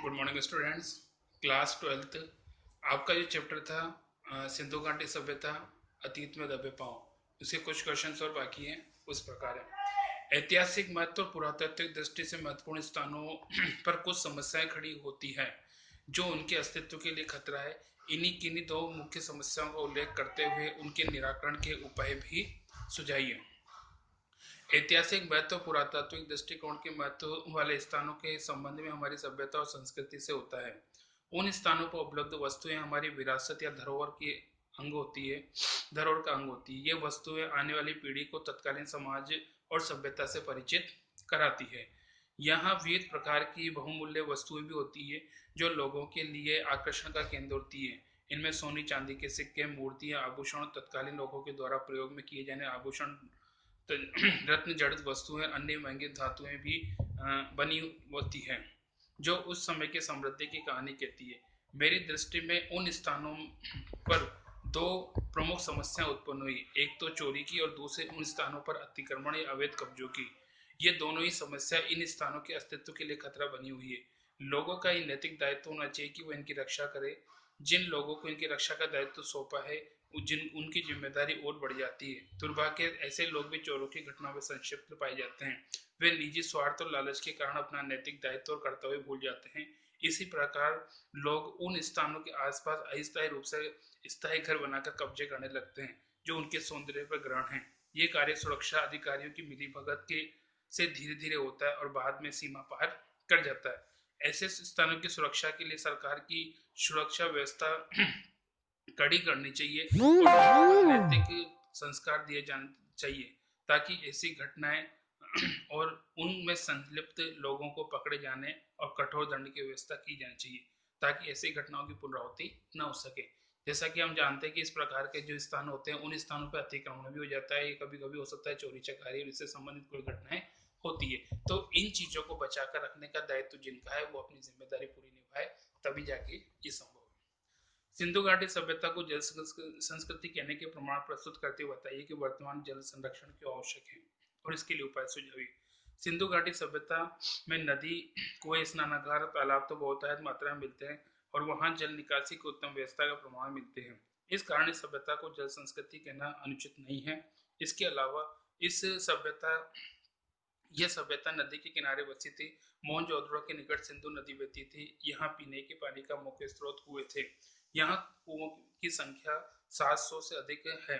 Good morning students. Class twelfth आपका जो chapter था सिंधु घाटी सभ्यता अतीत में दबे पांव, उसके कुछ क्वेश्चंस और बाकी हैं। उस प्रकार है ऐतिहासिक महत्व और पुरातात्विक दृष्टि से महत्वपूर्ण स्थानों पर कुछ समस्याएं खड़ी होती हैं जो उनके अस्तित्व के लिए खतरा है। इन्हीं किन्हीं दो मुख्य समस्याओं का उल्लेख करते हुए उनके निराकरण के उपाय भी सुझाइए। ऐतिहासिक महत्व पुरातात्विक दृष्टिकोण के महत्व वाले स्थानों के संबंध में हमारी सभ्यता और संस्कृति से होता है। उन स्थानों पर उपलब्ध वस्तुएं हमारी विरासत या धरोहर की अंग होती है धरोहर का अंग होती है। ये वस्तुएं आने वाली पीढ़ी को तत्कालीन समाज और सभ्यता से परिचित कराती है। यहाँ विविध प्रकार की बहुमूल्य वस्तुएं भी होती है जो लोगों के लिए आकर्षण का केंद्र होती है। इनमें सोने चांदी के सिक्के, मूर्तियां, आभूषण, तत्कालीन लोगों के द्वारा प्रयोग में किए जाने आभूषण, रत्न जड़ित वस्तुएं, अन्य महंगी धातुएं भी बनी होती हैं जो उस समय के समृद्धि की कहानी कहती है। मेरी दृष्टि में उन स्थानों पर दो प्रमुख समस्या उत्पन्न हुई, एक तो चोरी की और दूसरे उन स्थानों पर अतिक्रमण या अवैध कब्जों की। ये दोनों ही समस्या इन स्थानों के अस्तित्व के लिए खतरा बनी हुई है। लोगों का ये नैतिक दायित्व होना चाहिए कि वो इनकी रक्षा करे। जिन लोगों को इनकी रक्षा का दायित्व सौंपा है जिन उनकी जिम्मेदारी और बढ़ जाती है। दुर्भाग्य ऐसे लोग भी चोरों की घटनाओं में संक्षिप्त पाए जाते हैं। वे निजी स्वार्थ और लालच के कारण अपना नैतिक दायित्व और कर्तव्य भूल जाते हैं। इसी प्रकार लोग उन स्थानों के आसपास अस्थायी रूप से स्थायी घर बनाकर कब्जे करने लगते हैं जो उनके सौंदर्य पर ग्रहण है। ये कार्य सुरक्षा अधिकारियों की मिलीभगत के से धीरे धीरे होता है और बाद में सीमा पार कर जाता है। ऐसे स्थानों की सुरक्षा के लिए सरकार की सुरक्षा व्यवस्था कड़ी करनी चाहिए और नैतिक संस्कार दिए जाने चाहिए ताकि ऐसी घटनाएं और उनमें संलिप्त लोगों को पकड़े जाने और कठोर दंड की व्यवस्था की जानी चाहिए ताकि ऐसी घटनाओं की पुनरावृत्ति न हो सके। जैसा कि हम जानते हैं कि इस प्रकार के जो स्थान होते हैं उन स्थानों पर अतिक्रमण भी हो जाता है, कभी कभी हो सकता है चोरी चकारी और इससे संबंधित कोई घटनाएं होती है। तो इन चीजों को बचाकर रखने का दायित्व जिनका है वो अपनी जिम्मेदारी पूरी निभाए, तभी जाके ये संभव है। सिंधु घाटी सभ्यता को जल संस्कृति कहने के प्रमाण प्रस्तुत करते हुए बताइए कि वर्तमान जल संरक्षण क्यों आवश्यक है और इसके लिए उपाय सुझाविए। सिंधु घाटी सभ्यता में नदी, कुएं, स्नानागार, तालाब तो बहुतायत मात्रा में मिलते हैं और वहां जल निकासी की उत्तम व्यवस्था का प्रमाण मिलते हैं। इस कारण इस सभ्यता को जल संस्कृति कहना अनुचित नहीं है। इसके अलावा इस सभ्यता यह सभ्यता नदी के किनारे बसी थी। मोहनजोदड़ो के निकट सिंधु नदी बहती थी। यहाँ पीने के पानी का मुख्य स्रोत कुएं थे। यहाँ कुओं की संख्या 700 से अधिक है।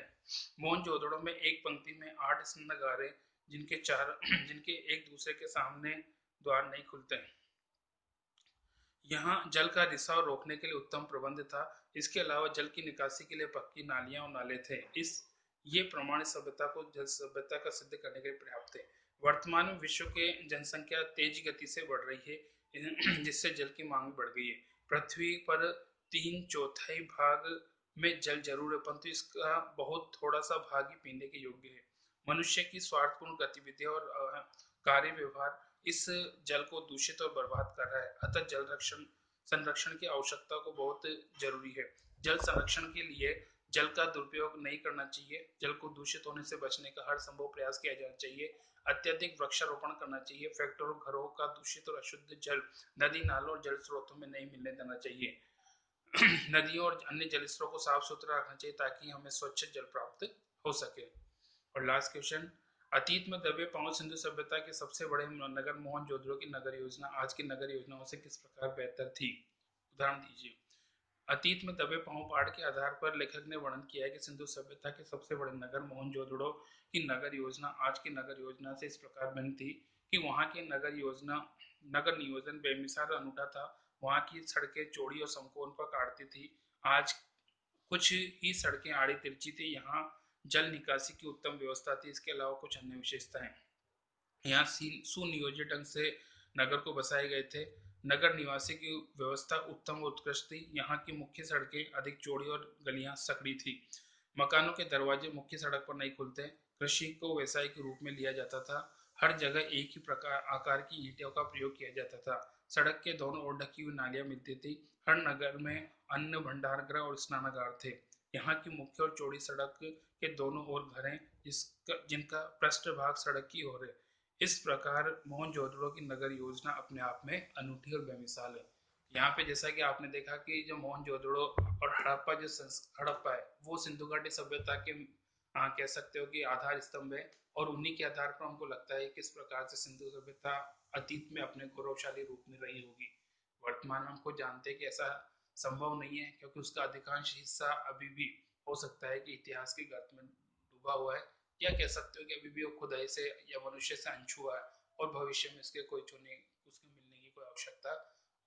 मोहनजोदड़ो में एक पंक्ति में 8 स्नानागार हैं जिनके एक दूसरे के सामने द्वार नहीं खुलते। यहाँ जल का रिसाव रोकने के लिए उत्तम प्रबंध था। इसके अलावा जल की निकासी के लिए पक्की नालियां और नाले थे। इस ये प्रमाण सभ्यता को जल सभ्यता का सिद्ध करने के लिए पर्याप्त है। वर्तमान में विश्व के जनसंख्या तेज गति से बढ़ रही है जिससे जल की मांग बढ़ गई है। पृथ्वी पर 3/4 भाग में जल जरूर है परंतु इसका बहुत थोड़ा सा भाग ही पीने के योग्य है। मनुष्य की स्वार्थपूर्ण गतिविधियां और कार्य व्यवहार इस जल को दूषित और बर्बाद कर रहा है। अतः जल संरक्षण की आवश्यकता को बहुत जरूरी है। जल संरक्षण के लिए जल का दुरुपयोग नहीं करना चाहिए। जल को दूषित होने से बचने का हर संभव प्रयास किया जाना चाहिए। अत्यधिक वृक्षारोपण करना चाहिए। फैक्ट्रियों, घरों का दूषित और अशुद्ध जल नदी, नालों और जल स्रोतों में नहीं मिलने देना चाहिए। नदियों और अन्य जल स्रोतों को साफ सुथरा रखना चाहिए ताकि हमें स्वच्छ जल प्राप्त हो सके। और लास्ट क्वेश्चन, अतीत में दबे पांव सिंधु सभ्यता के सबसे बड़े नगर मोहनजोदड़ो की नगर योजना आज की नगर योजनाओं से किस प्रकार बेहतर थी? उदाहरण दीजिए। अतीत में दबे पांव पहाड़ के आधार पर लेखक ने वर्णन किया है कि सिंधु सभ्यता के सबसे बड़े नगर मोहनजोदड़ो की नगर योजना आज की नगर योजना से इस प्रकार बनी थी कि वहां के नगर नियोजन बेमिसाल अनूठा था। वहां की सड़कें चौड़ी और समकोण पर काटती थी। आज कुछ ही सड़कें आड़ी तिरछी थी। यहाँ जल निकासी की उत्तम व्यवस्था थी। इसके अलावा कुछ अन्य विशेषताएं, यहाँ सुनियोजित ढंग से नगर को बसाए गए थे। नगर निवासी की व्यवस्था उत्तम और उत्कृष्ट थी। यहाँ की मुख्य सड़कें अधिक चौड़ी और गलियां सकड़ी थी। मकानों के दरवाजे मुख्य सड़क पर नहीं खुलते। कृषि को व्यवसाय के रूप में लिया जाता था। हर जगह एक ही प्रकार आकार की ईंटों का प्रयोग किया जाता था। सड़क के दोनों ओर ढकी हुई नालियां मिलती थी। हर नगर में अन्न भंडार गृह और स्नानागार थे। यहाँ की मुख्य और चौड़ी सड़क के दोनों ओर घर हैं जिनका पृष्ठ भाग सड़क की ओर है। इस प्रकार मोहनजोदड़ो की नगर योजना अपने आप में अनूठी और बेमिसाल है। यहाँ पे जैसा कि आपने देखा कि जो मोहनजोदड़ो और हड़प्पा हड़प्पा है वो सिंधु घाटी सभ्यता के कह सकते हो कि आधार स्तंभ है। और उन्हीं के आधार पर हमको लगता है किस प्रकार से सिंधु सभ्यता अतीत में अपने गौरवशाली रूप में रही होगी। वर्तमान में हमको जानते हैं कि ऐसा संभव नहीं है, क्योंकि उसका अधिकांश हिस्सा अभी भी हो सकता है कि इतिहास की गर्त में डूबा हुआ है, या कह सकते हो कि अभी भी वो खुदाई से या मनुष्य से अनछुआ है, और भविष्य में इसके कोई छूने उसके मिलने की कोई आवश्यकता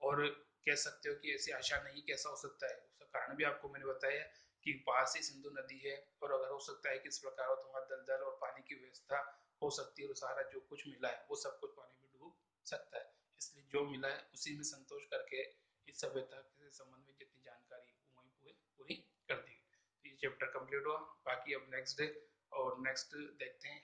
और कह सकते हो कि ऐसी आशा नहीं कैसा हो सकता है। उसका कारण भी आपको मैंने बताया कि पास ही सिंधु नदी है, और अगर हो सकता है कि इस प्रकार तो वहाँ दलदल और पानी की व्यवस्था हो सकती है, और सारा जो कुछ मिला है वो सब कुछ पानी में डूब सकता है। इसलिए जो मिला है उसी में संतोष करके इस सभ्यता से संबंधित जितनी जानकारी वहीं पूरी कर दी। तो ये चैप्टर कंप्लीट हुआ। बाकी अब नेक्स्ट डे और नेक्स्ट देखते हैं